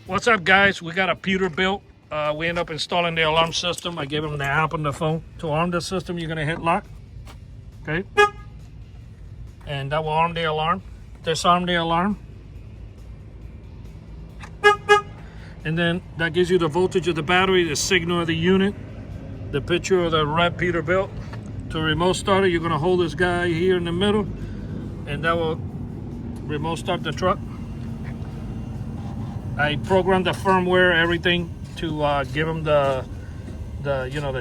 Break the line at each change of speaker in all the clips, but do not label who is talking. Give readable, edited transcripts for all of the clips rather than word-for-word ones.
What's up, guys? We got a Peterbilt. We end up installing the alarm system. I gave him the app on the phone. To arm the system, you're gonna hit lock. Okay. And that will arm the alarm. Disarm the alarm. And then that gives you the voltage of the battery, the signal of the unit, the picture of the red Peterbilt. To remote start it, you're gonna hold this guy here in the middle, and that will remote start the truck. I programmed the firmware, everything, to give him the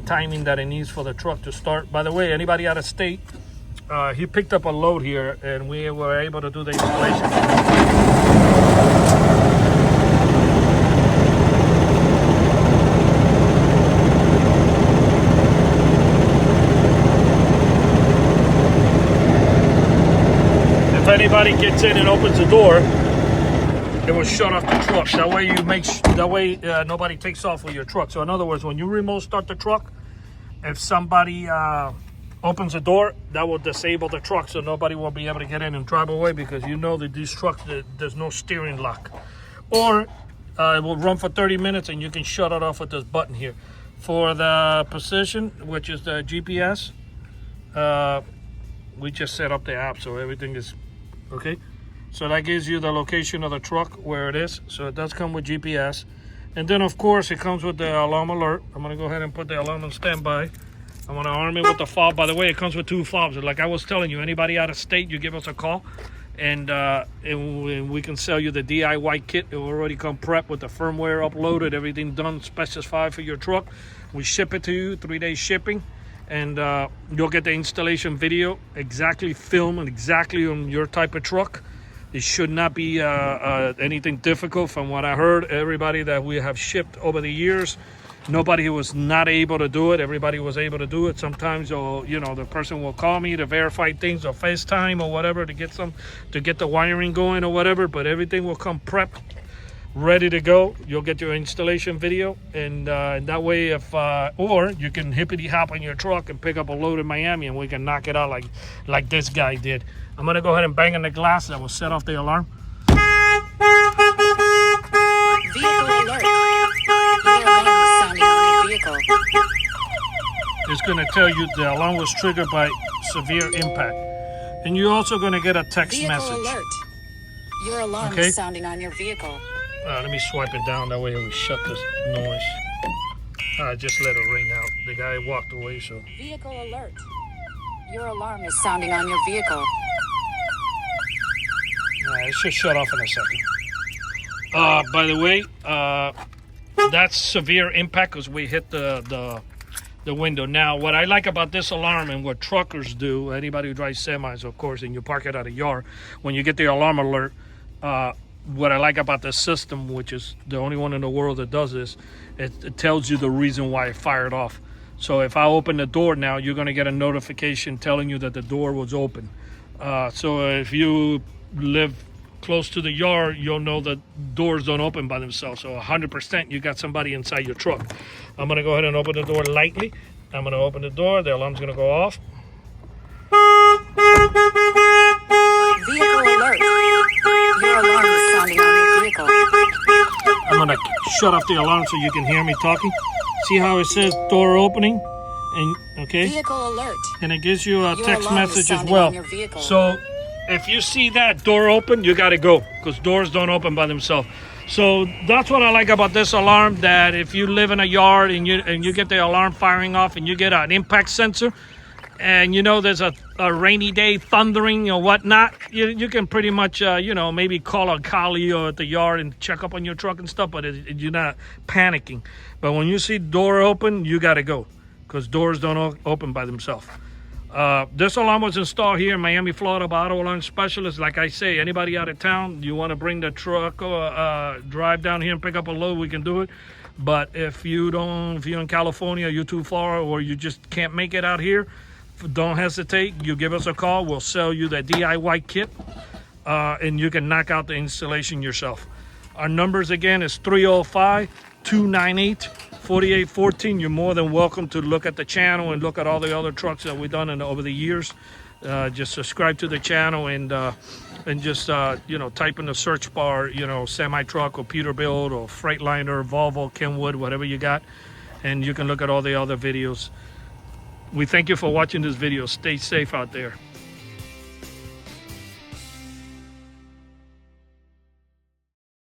timing that it needs for the truck to start. By the way, anybody out of state, he picked up a load here, and we were able to do the installation. If anybody gets in and opens the door, it will shut off the truck. That way nobody takes off with your truck. So in other words, when you remote start the truck, if somebody opens the door, that will disable the truck, so nobody will be able to get in and drive away, because you know that these trucks, there's no steering lock. Or it will run for 30 minutes and you can shut it off with this button here. For the position, which is the GPS, we just set up the app, so everything is okay. So that gives you the location of the truck, where it is. So it does come with GPS. And then of course it comes with the alarm alert. I'm gonna go ahead and put the alarm on standby. I'm gonna arm it with the fob. By the way, it comes with 2 fobs. Like I was telling you, anybody out of state, you give us a call, and we can sell you the DIY kit. It will already come prepped with the firmware uploaded, everything done, specified for your truck. We ship it to you, 3-day shipping. And you'll get the installation video, exactly filmed and exactly on your type of truck. It should not be anything difficult. From what I heard, everybody that we have shipped over the years, nobody was not able to do it. Everybody was able to do it. Sometimes, the person will call me to verify things, or FaceTime or whatever, to get the wiring going or whatever. But everything will come prepped, ready to go. You'll get your installation video, and that way, or you can hippity hop on your truck and pick up a load in Miami, and we can knock it out like this guy did. I'm gonna go ahead and bang on the glass. That will set off the alarm.
Vehicle alert. The alarm is sounding on your vehicle.
It's gonna tell you the alarm was triggered by severe impact, and you're also gonna get a text
Vehicle
message.
alert. Your alarm
Okay.
is sounding on your vehicle.
Let me swipe it down, that way it will shut this noise. Just let it ring out. The guy walked away, so.
Vehicle alert. Your alarm is sounding on your vehicle.
It should shut off in a second. By the way, that's severe impact because we hit the window. Now, what I like about this alarm, and what truckers do, anybody who drives semis, of course, and you park it at a yard, when you get the alarm alert, what I like about this system, which is the only one in the world that does this, it tells you the reason why it fired off. So if I open the door now, you're going to get a notification telling you that the door was open. So if you live close to the yard, you'll know that doors don't open by themselves. So 100% you got somebody inside your truck. I'm going to go ahead and open the door lightly. I'm going to open the door. The alarm's going to go off.
Vehicle alert. Your alarm is sounding on your vehicle.
I'm going to shut off the alarm so you can hear me talking. See how it says door opening? And okay.
Vehicle alert.
And it gives you a
Your
text
alarm is
message as
sounding
well.
on your vehicle.
So if you see that door open, you got to go, because doors don't open by themselves. So that's what I like about this alarm, that if you live in a yard and you get the alarm firing off, and you get an impact sensor, and there's a rainy day, thundering or whatnot, you can pretty much maybe call a collie or at the yard and check up on your truck and stuff, but you're not panicking. But when you see door open, you got to go, because doors don't open by themselves. This alarm was installed here in Miami, Florida by Auto Alarm Specialists. Like I say, anybody out of town, you want to bring the truck or drive down here and pick up a load, we can do it. But if you're in California, you're too far, or you just can't make it out here, don't hesitate. You give us a call. We'll sell you the DIY kit, and you can knock out the installation yourself. Our numbers again is 305-298-4814. You're more than welcome to look at the channel and look at all the other trucks that we've done over the years. just subscribe to the channel and just you know, type in the search bar, you know, semi truck or Peterbilt or Freightliner, Volvo, Kenwood, whatever you got, and you can look at all the other videos. We thank you for watching this video. Stay safe out there.